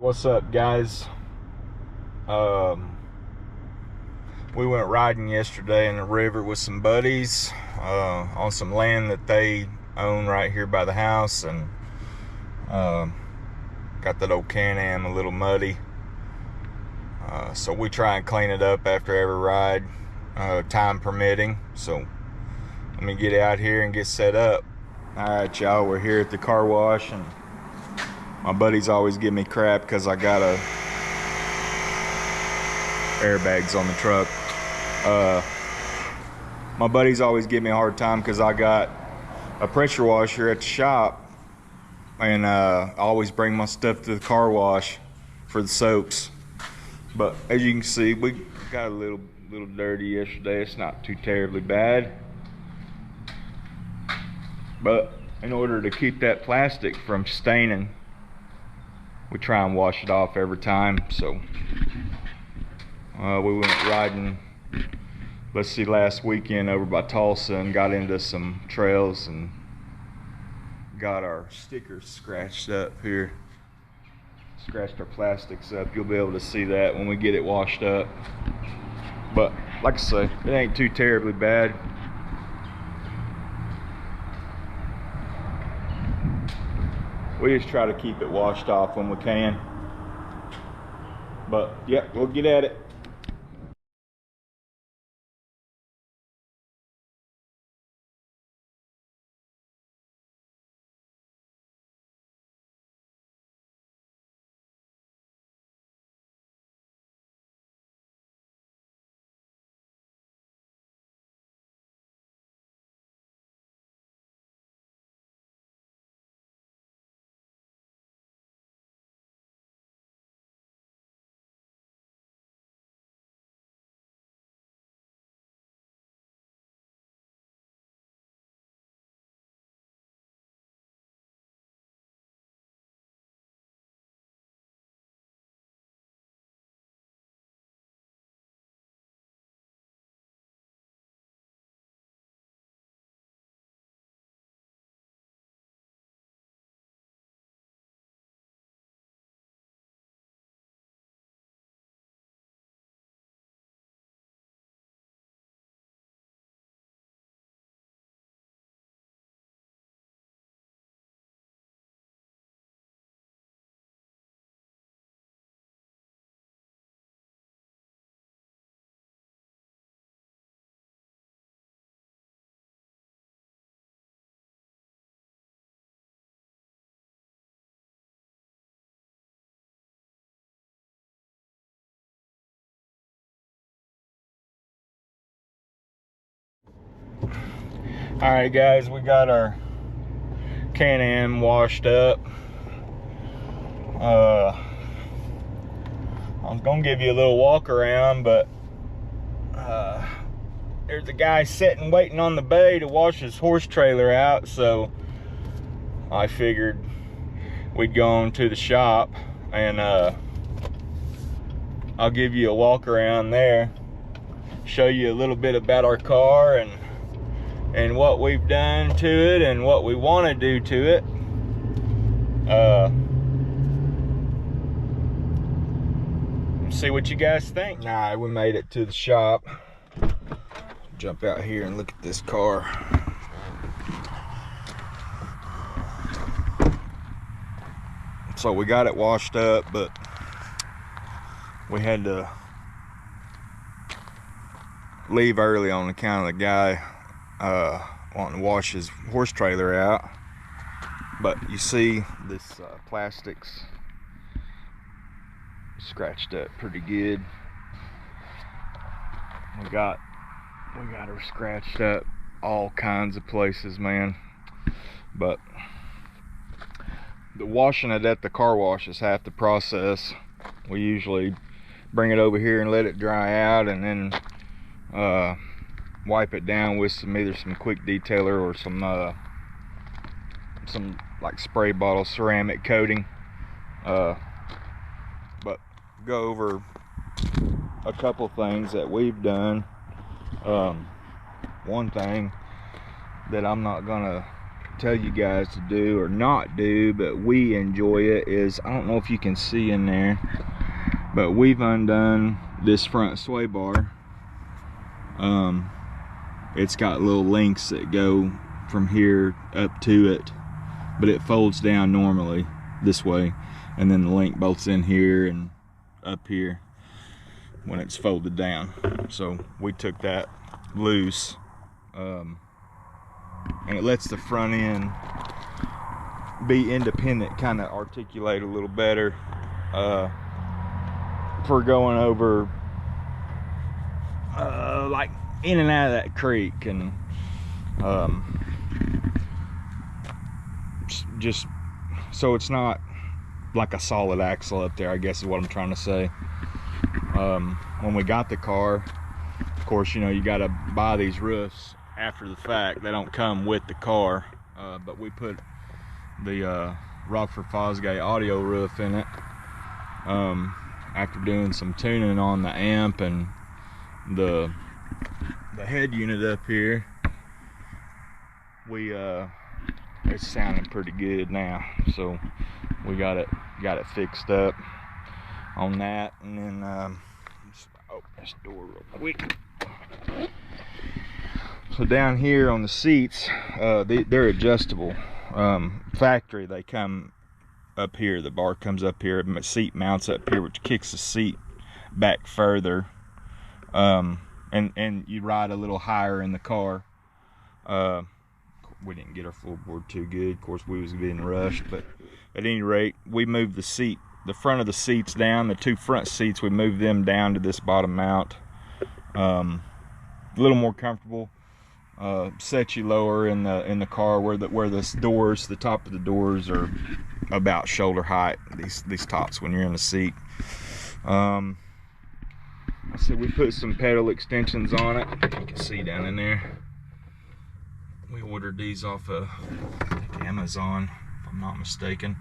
What's up, guys? We went riding yesterday in the river with some buddies on some land that they own right here by the house, and got that old Can-Am a little muddy, so we try and clean it up after every ride, time permitting. So let me get out here and get set up. All right, y'all, we're here at the car wash, and my buddies always give me crap because I got airbags on the truck. My buddies always give me a hard time because I got a pressure washer at the shop, and I always bring my stuff to the car wash for the soaps. But as you can see, we got a little dirty yesterday. It's not too terribly bad, but in order to keep that plastic from staining, we try and wash it off every time. So we went riding, let's see, last weekend over by Tulsa, and got into some trails and got our stickers scratched up here. Scratched our plastics up. You'll be able to see that when we get it washed up. But like I say, it ain't too terribly bad. We just try to keep it washed off when we can. But yeah, we'll get at it. All right, guys, we got our Can-Am washed up. I was gonna give you a little walk around, but there's a guy sitting waiting on the bay to wash his horse trailer out, so I figured we'd go on to the shop, and I'll give you a walk around there, show you a little bit about our car and what we've done to it and what we want to do to it. See what you guys think. Nah, we made it to the shop. Jump out here and look at this car. So we got it washed up, but we had to leave early on account of the guy wanting to wash his horse trailer out. But you see this plastics scratched up pretty good. We got her scratched up all kinds of places, man. But the washing it at the car wash is half the process. We usually bring it over here and let it dry out, and then wipe it down with either some quick detailer or some like spray bottle ceramic coating. But go over a couple things that we've done. One thing that I'm not gonna tell you guys to do or not do, but we enjoy it, is, I don't know if you can see in there, but we've undone this front sway bar. It's got little links that go from here up to it, but it folds down normally this way, and then the link bolts in here and up here when it's folded down. So we took that loose, and it lets the front end be independent, kind of articulate a little better for going over like in and out of that creek, and just so it's not like a solid axle up there, I guess is what I'm trying to say. When we got the car, of course, you know, you got to buy these roofs after the fact. They don't come with the car, but we put the Rockford Fosgate audio roof in it after doing some tuning on the amp and the head unit up here. It's sounding pretty good now, so we got it fixed up on that. And then just open this door real quick. So down here on the seats, they're adjustable. Factory, they come up here, the bar comes up here, the seat mounts up here, which kicks the seat back further, and you ride a little higher in the car. We didn't get our floorboard too good, of course we was being rushed, but at any rate, we moved the front of the seats down. The two front seats, we moved them down to this bottom mount. A little more comfortable. Set you lower in the car where the doors, the top of the doors are about shoulder height. These tops when you're in the seat. I said we put some pedal extensions on it. You can see down in there. We ordered these off of, I think, Amazon, if I'm not mistaken.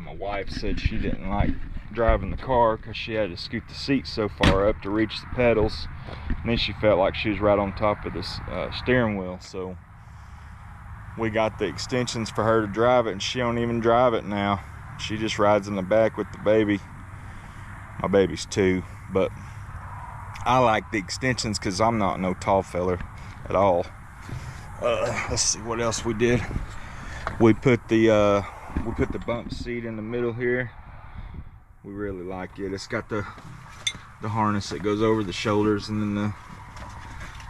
My wife said she didn't like driving the car because she had to scoot the seat so far up to reach the pedals, and then she felt like she was right on top of this steering wheel. So we got the extensions for her to drive it, and she don't even drive it now. She just rides in the back with the baby. My baby's 2, but I like the extensions because I'm not no tall feller at all. Let's see what else we did. We put the bump seat in the middle here. We really like it. It's got the harness that goes over the shoulders, and then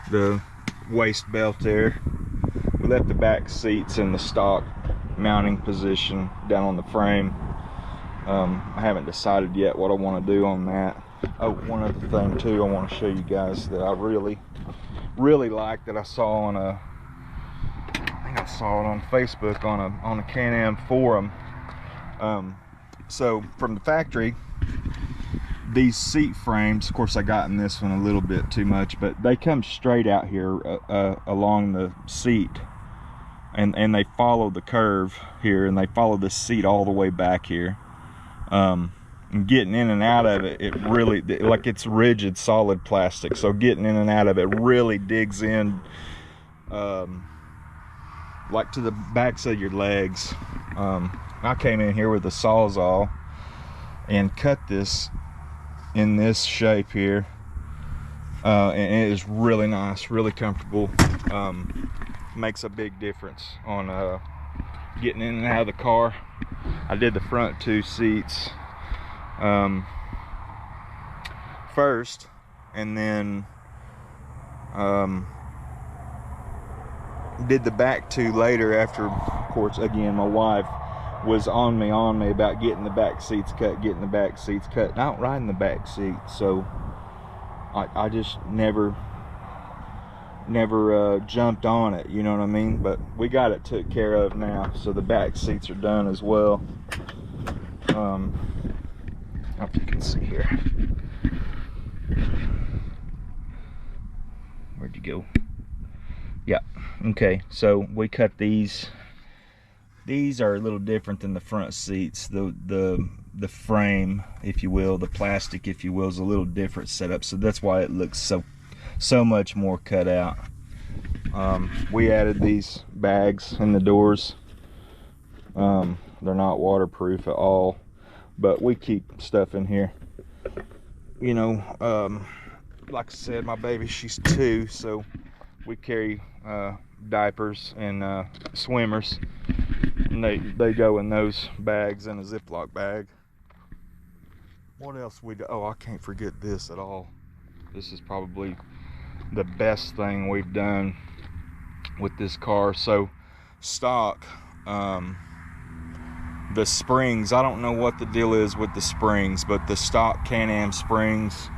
the waist belt there. We left the back seats in the stock mounting position down on the frame. I haven't decided yet what I want to do on that. Oh, one other thing too, I want to show you guys that I really like, that I saw on I saw it on Facebook on a Can-Am forum. So from the factory, these seat frames, of course I got in this one a little bit too much, but they come straight out here along the seat, and they follow the curve here, and they follow the seat all the way back here. And getting in and out of it, it really, like, it's rigid solid plastic, so getting in and out of it really digs in like to the backs of your legs. I came in here with a Sawzall and cut this in this shape here, and it is really nice, really comfortable. Makes a big difference on getting in and out of the car. I did the front 2 seats first, and then did the back 2 later, after, of course, again, my wife was on me about getting the back seats cut. And I don't ride in the back seat, so I just never jumped on it, you know what I mean? But we got it took care of now, so the back seats are done as well. I don't know if you can see here. Where'd you go? Yeah, okay, so we cut these. These are a little different than the front seats. The frame, if you will, the plastic, if you will, is a little different setup, so that's why it looks so much more cut out. We added these bags in the doors. They're not waterproof at all, but we keep stuff in here. You know, like I said, my baby, she's 2, so we carry diapers and swimmers, and they go in those bags in a Ziploc bag. What else we do? Oh, I can't forget this at all. This is probably the best thing we've done with this car. So stock, the springs, I don't know what the deal is with the springs, but the stock Can-Am springs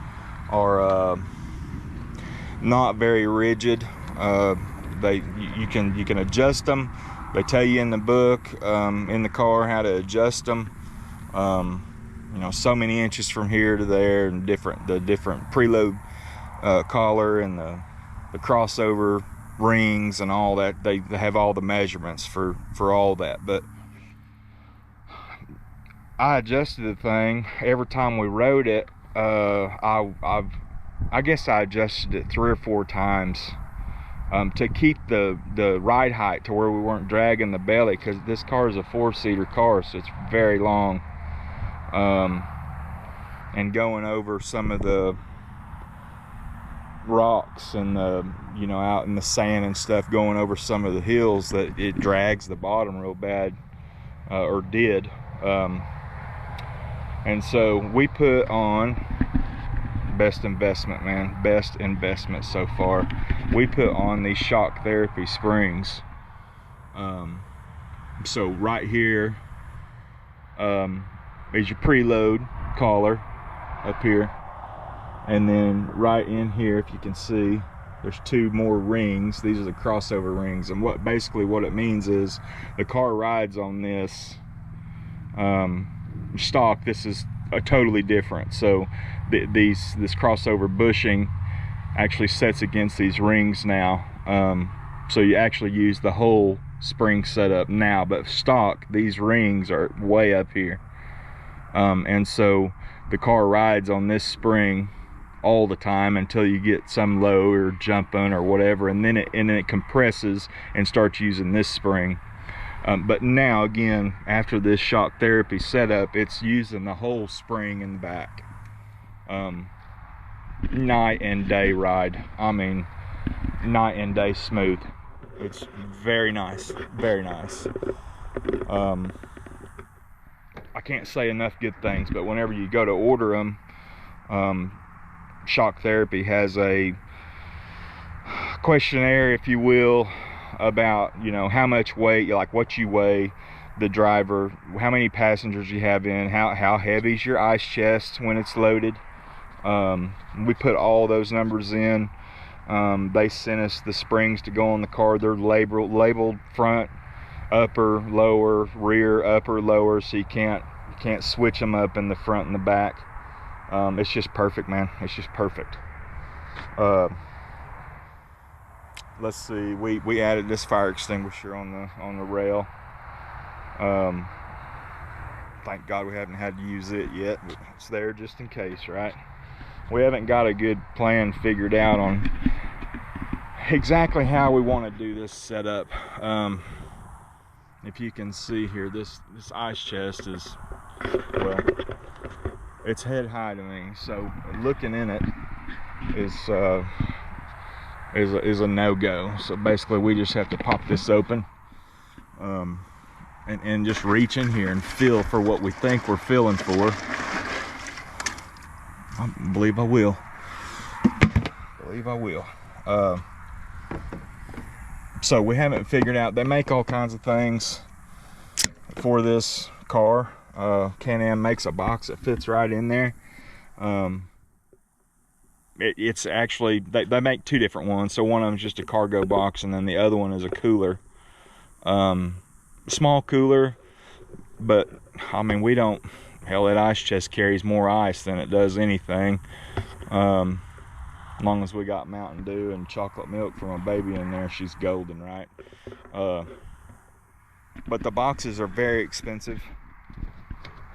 are not very rigid. You can adjust them. They tell you in the book, in the car, how to adjust them. You know, so many inches from here to there, and the different preload collar and the crossover rings and all that. They have all the measurements for all that. But I adjusted the thing every time we rode it. I guess I adjusted it 3 or 4 times to keep the ride height to where we weren't dragging the belly, because this car is a 4-seater car, so it's very long. And going over some of the rocks and you know, out in the sand and stuff, going over some of the hills, that it drags the bottom real bad, or did. And so we put on, best investment, man, best investment so far, we put on these shock therapy springs. So right here is your preload collar up here, and then right in here, if you can see, there's 2 more rings. These are the crossover rings, and what it means is the car rides on this stock. This is a totally different, so this crossover bushing actually sets against these rings now, so you actually use the whole spring setup now, but stock, these rings are way up here. And so the car rides on this spring all the time until you get some low or jumping or whatever, and then it compresses and starts using this spring. But now again, after this shock therapy setup, it's using the whole spring in the back. Night and day ride. I mean, night and day smooth. It's very nice, very nice. I can't say enough good things, but whenever you go to order them, Shock Therapy has a questionnaire, if you will, about, you know, how much weight, like what you weigh, the driver, how many passengers you have in, how heavy is your ice chest when it's loaded. We put all those numbers in. They sent us the springs to go on the car. They're labeled front, upper, lower, rear, upper, lower, so you can't switch them up in the front and the back. It's just perfect, man. It's just perfect. Let's see, we added this fire extinguisher on the rail. Thank God we haven't had to use it yet, but it's there just in case, right? We haven't got a good plan figured out on exactly how we want to do this setup. If you can see here, this ice chest is, well, it's head high to me, so looking in it is a no-go. So basically we just have to pop this open, and just reach in here and feel for what we think we're feeling for. I believe I will. So we haven't figured out, they make all kinds of things for this car. Can-Am makes a box that fits right in there. It's actually, they make 2 different ones. So one of them is just a cargo box, and then the other one is a cooler. Small cooler, but I mean, we don't, hell, that ice chest carries more ice than it does anything. As long as we got Mountain Dew and chocolate milk from a baby in there, she's golden, right? But the boxes are very expensive.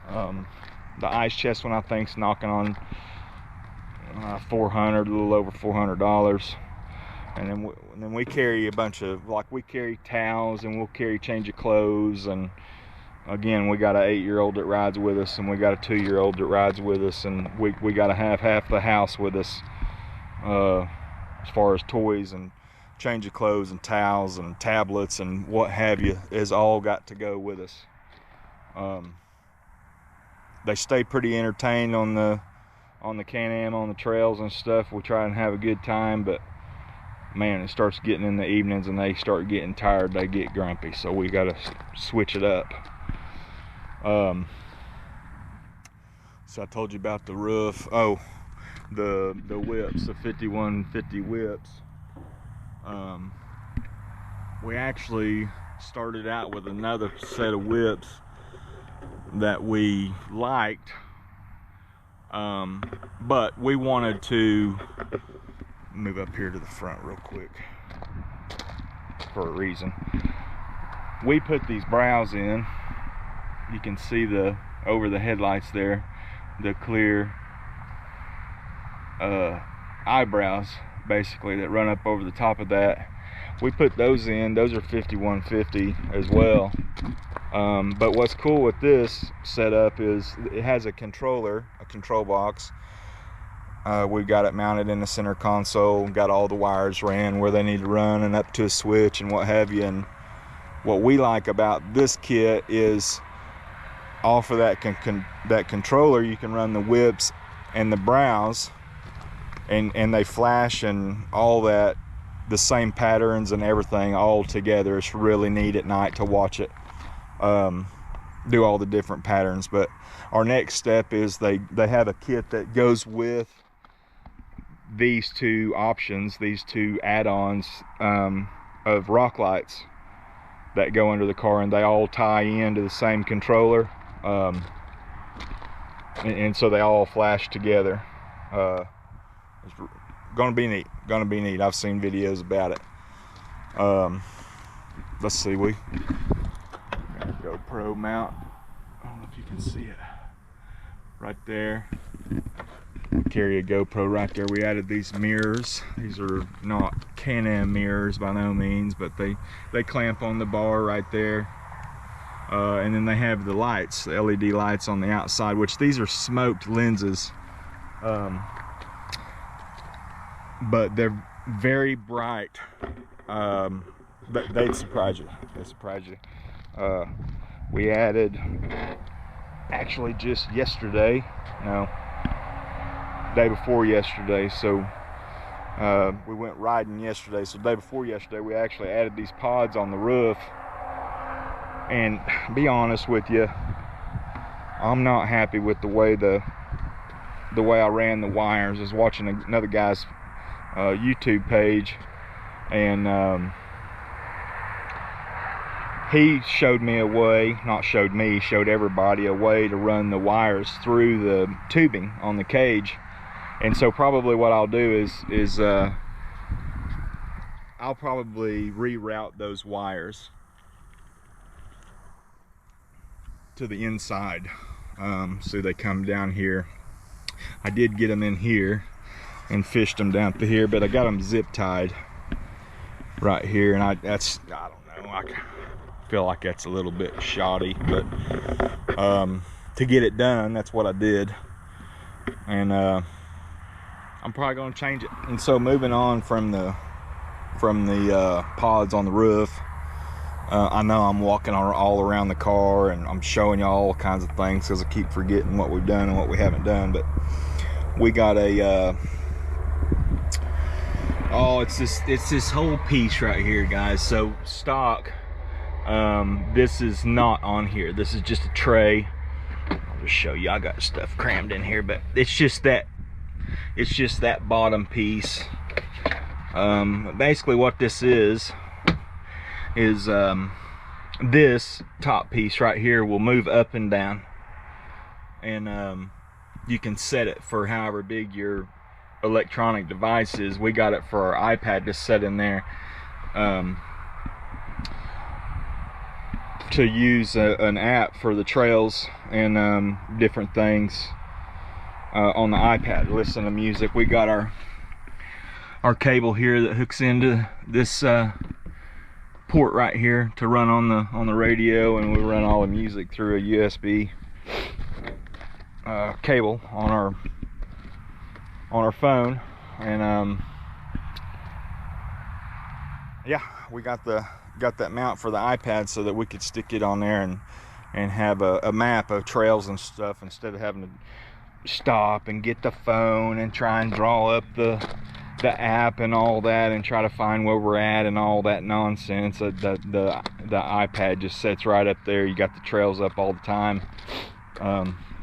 The ice chest one, I think, is knocking on $400, a little over $400. And then we carry a bunch of, like, we carry towels, and we'll carry change of clothes, and again, we got an 8-year-old that rides with us, and we got a 2-year-old that rides with us, and we got to have half the house with us, as far as toys and change of clothes and towels and tablets and what have you, is all got to go with us. They stay pretty entertained on the Can-Am, on the trails and stuff. We try and have a good time, but man, it starts getting in the evenings and they start getting tired, they get grumpy, so we got to switch it up. So I told you about the roof. Oh, the whips, the 5150 whips. We actually started out with another set of whips that we liked, but we wanted to move up here to the front real quick for a reason. We put these brows in. You can see over the headlights there, the clear eyebrows basically that run up over the top of that. We put those in. Those are 5150 as well. But what's cool with this setup is it has a control box. We've got it mounted in the center console, got all the wires ran where they need to run and up to a switch and what have you. And what we like about this kit is off of that controller, you can run the whips and the brows, and they flash and all that, the same patterns and everything all together. It's really neat at night to watch it do all the different patterns. But our next step is they have a kit that goes with these two options, these two add-ons of rock lights that go under the car, and they all tie into the same controller, and so they all flash together. It's gonna be neat. I've seen videos about it. Let's see, we got a GoPro mount. I don't know if you can see it right there. Carry a GoPro right there. We added these mirrors. These are not Can-Am mirrors by no means, but they clamp on the bar right there. And then they have the lights, the LED lights on the outside, which these are smoked lenses, but they're very bright. But they'd surprise you. We added, actually just yesterday, no, day before yesterday, so we went riding yesterday, so the day before yesterday we actually added these pods on the roof. And be honest with you, I'm not happy with the way I ran the wires. I was watching another guy's YouTube page, and he showed me a way, showed everybody a way to run the wires through the tubing on the cage. And so probably what I'll do is I'll probably reroute those wires to the inside, so they come down here. I did get them in here and fished them down to here, but I got them zip tied right here, and I don't know, I feel like that's a little bit shoddy, but to get it done, that's what I did. And I'm probably going to change it. And so moving on from the pods on the roof, I know I'm walking all around the car and I'm showing you all kinds of things because I keep forgetting what we've done and what we haven't done. But we got a it's this whole piece right here, guys. So stock, this is not on here. This is just a tray. I'll just show you. I got stuff crammed in here, but it's just that bottom piece. Basically what this is this top piece right here will move up and down, and you can set it for however big your electronic device is. We got it for our iPad to set in there, to use an app for the trails and different things on the iPad, listen to music. We got our our cable here that hooks into this port right here to run on the radio, and we run all the music through a USB cable on our phone. And yeah, we got that mount for the iPad so that we could stick it on there and have a map of trails and stuff, instead of having to stop and get the phone and try and draw up the app and all that and try to find where we're at and all that nonsense. The iPad just sits right up there. You got the trails up all the time.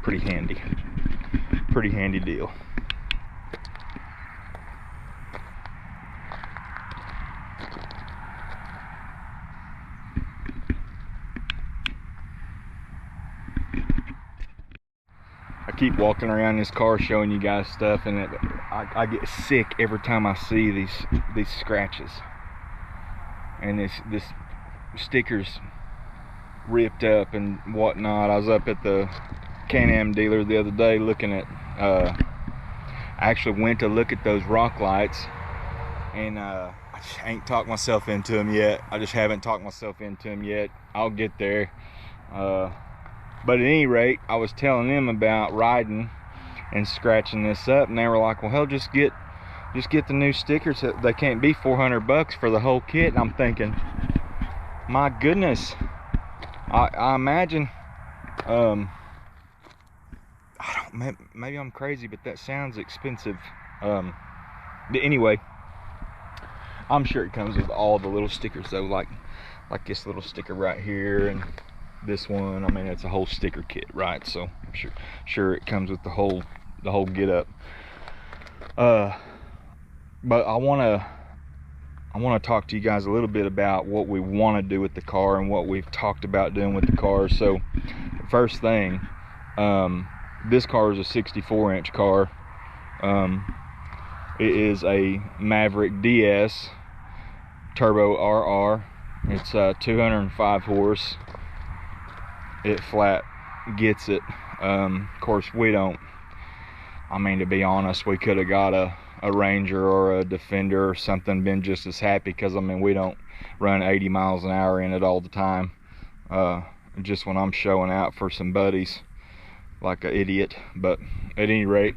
Pretty handy deal. I keep walking around this car showing you guys stuff, and I get sick every time I see these scratches and this stickers ripped up and whatnot. I was up at the Can-Am dealer the other day looking at I actually went to look at those rock lights, and I just ain't talked myself into them yet. I just haven't talked myself into them yet. I'll get there. But at any rate, I was telling them about riding and scratching this up, and they were like, well, hell, just get the new stickers. They can't be $400 for the whole kit. And I'm thinking, my goodness, I imagine, maybe I'm crazy, but that sounds expensive. Anyway, I'm sure it comes with all the little stickers though, like this little sticker right here, and this one. I mean, it's a whole sticker kit, right? So I'm sure it comes with the whole get up. But I want to talk to you guys a little bit about what we want to do with the car and what we've talked about doing with the car. So first thing, this car is a 64-inch car. It is a Maverick DS Turbo RR. It's 205 horse. It flat gets it. Of course, we don't, I mean, to be honest, we could have got a Ranger or a Defender or something, been just as happy, because I mean, we don't run 80 miles an hour in it all the time. Just when I'm showing out for some buddies like an idiot. But at any rate,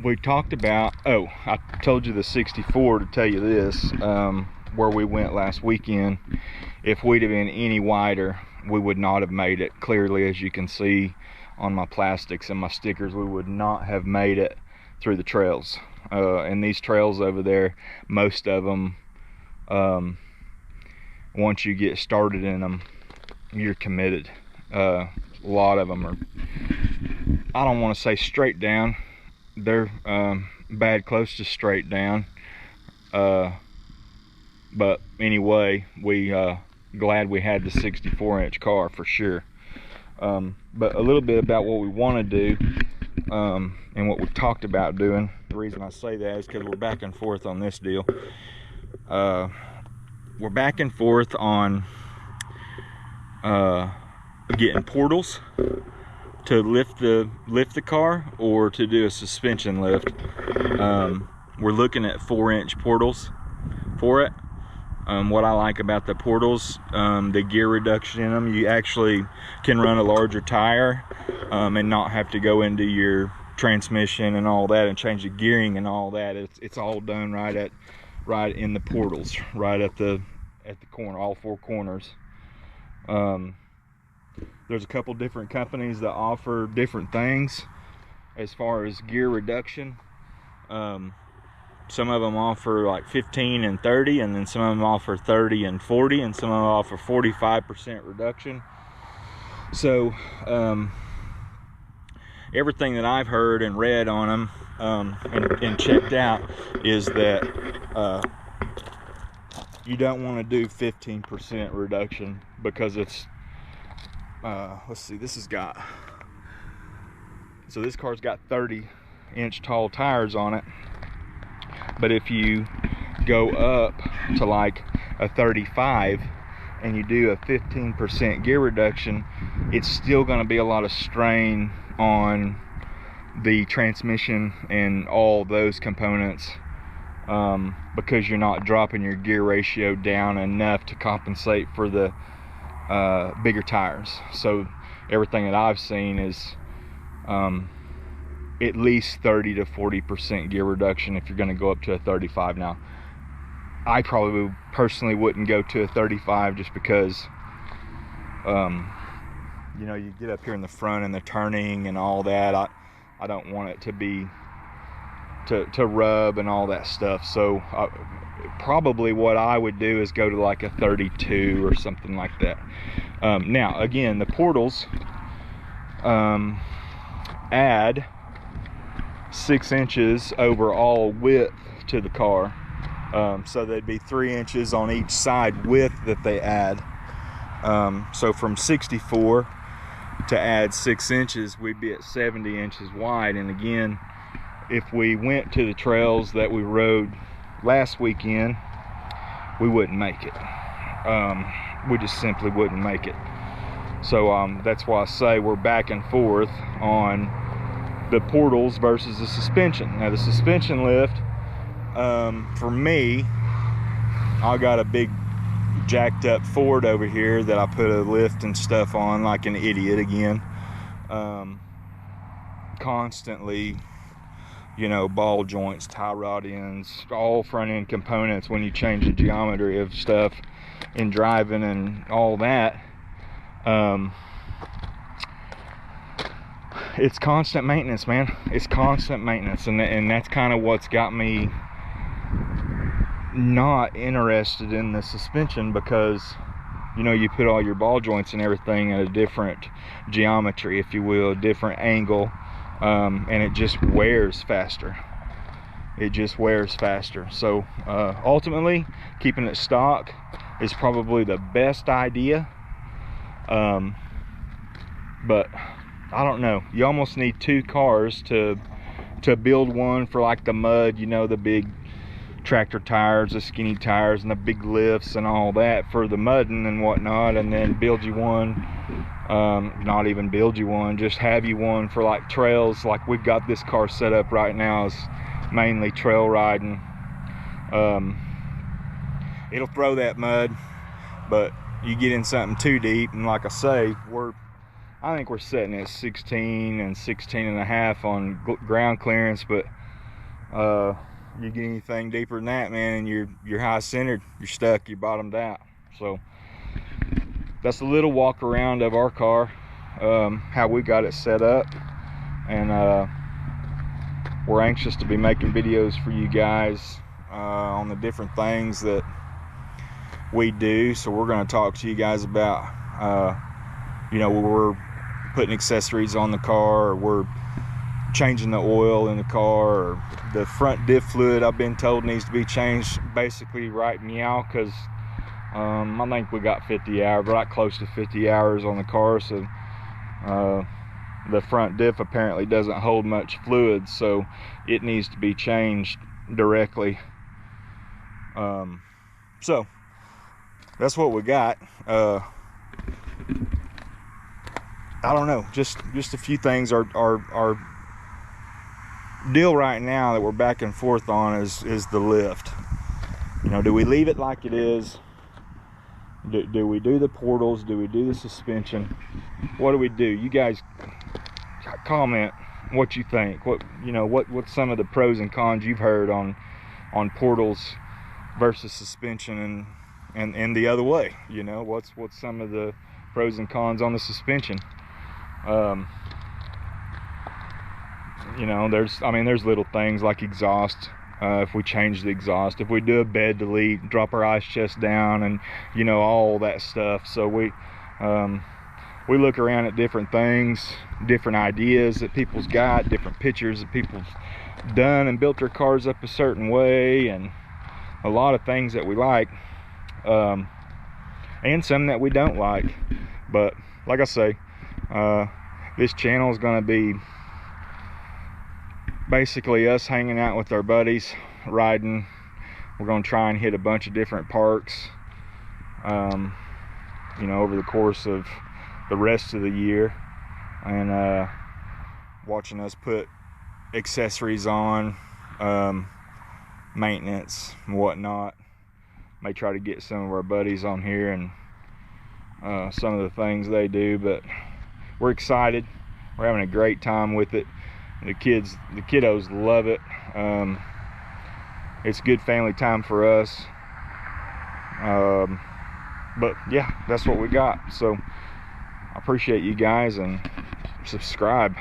we talked about, I told you the 64 to tell you this, where we went last weekend. If we'd have been any wider, we would not have made it. Clearly, as you can see on my plastics and my stickers, we would not have made it through the trails. And these trails over there, most of them, once you get started in them, you're committed. A lot of them are, I don't want to say straight down, they're bad close to straight down. But anyway, we glad we had the 64-inch car for sure. But a little bit about what we want to do, and what we've talked about doing. The reason I say that is because we're back and forth on this deal. We're back and forth on getting portals to lift the car, or to do a suspension lift. We're looking at 4-inch portals for it. What I like about the portals, the gear reduction in them, you actually can run a larger tire and not have to go into your transmission and all that and change the gearing and all that. It's all done right in the portals, right at the corner, all 4 corners. There's a couple different companies that offer different things as far as gear reduction. Some of them offer like 15 and 30, and then some of them offer 30 and 40, and some of them offer 45% reduction. So everything that I've heard and read on them and checked out is that you don't want to do 15% reduction, because it's let's see, this car's got 30-inch tall tires on it. But if you go up to like a 35 and you do a 15% gear reduction, it's still going to be a lot of strain on the transmission and all those components, because you're not dropping your gear ratio down enough to compensate for the bigger tires. So everything that I've seen is at least 30 to 40% gear reduction if you're going to go up to a 35. Now, I probably personally wouldn't go to a 35 just because you know, you get up here in the front and the turning and all that. I don't want it to be to rub and all that stuff. So probably what I would do is go to like a 32 or something like that. Now again, the portals add 6 inches overall width to the car, so there'd be 3 inches on each side width that they add. So from 64 to add 6 inches, we'd be at 70 inches wide. And again, if we went to the trails that we rode last weekend, we wouldn't make it. We just simply wouldn't make it. So that's why I say we're back and forth on the portals versus the suspension. Now the suspension lift, for me, I got a big jacked up Ford over here that I put a lift and stuff on like an idiot again. Constantly, you know, ball joints, tie rod ends, all front end components when you change the geometry of stuff in driving and all that. It's constant maintenance, man. It's constant maintenance, and that's kind of what's got me not interested in the suspension, because you know, you put all your ball joints and everything at a different geometry, if you will, a different angle, and it just wears faster. It just wears faster. So ultimately, keeping it stock is probably the best idea. But I don't know, you almost need 2 cars to build one for like the mud, you know, the big tractor tires, the skinny tires, and the big lifts and all that for the mudding and whatnot, and then build you one, not even build you one, just have you one for like trails. Like we've got this car set up right now is mainly trail riding. It'll throw that mud, but you get in something too deep, and like I say, I think we're sitting at 16 and 16 and a half on ground clearance, but you get anything deeper than that, man, and you're high centered, you're stuck, you're bottomed out. So that's a little walk around of our car, how we got it set up, and we're anxious to be making videos for you guys on the different things that we do. So we're going to talk to you guys about you know, we're putting accessories on the car, or we're changing the oil in the car, or the front diff fluid I've been told needs to be changed basically right meow, because I think we got 50 hours, right close to 50 hours on the car. So the front diff apparently doesn't hold much fluid, so it needs to be changed directly. So that's what we got. I don't know, just a few things. Our deal right now that we're back and forth on is the lift. You know, do we leave it like it is? Do we do the portals? Do we do the suspension? What do we do? You guys comment what you think. What some of the pros and cons you've heard on portals versus suspension, and the other way. You know, what's some of the pros and cons on the suspension? You know, there's little things like exhaust. If we change the exhaust, if we do a bed delete, drop our ice chest down, and you know, all that stuff. So we look around at different things, different ideas that people's got, different pictures that people's done and built their cars up a certain way, and a lot of things that we like, and some that we don't like. But like I say, this channel is going to be basically us hanging out with our buddies, riding. We're going to try and hit a bunch of different parks, you know, over the course of the rest of the year, and watching us put accessories on, maintenance and whatnot. May try to get some of our buddies on here and some of the things they do, but we're excited. We're having a great time with it. The kiddos love it. It's good family time for us. But yeah, that's what we got. So I appreciate you guys, and subscribe.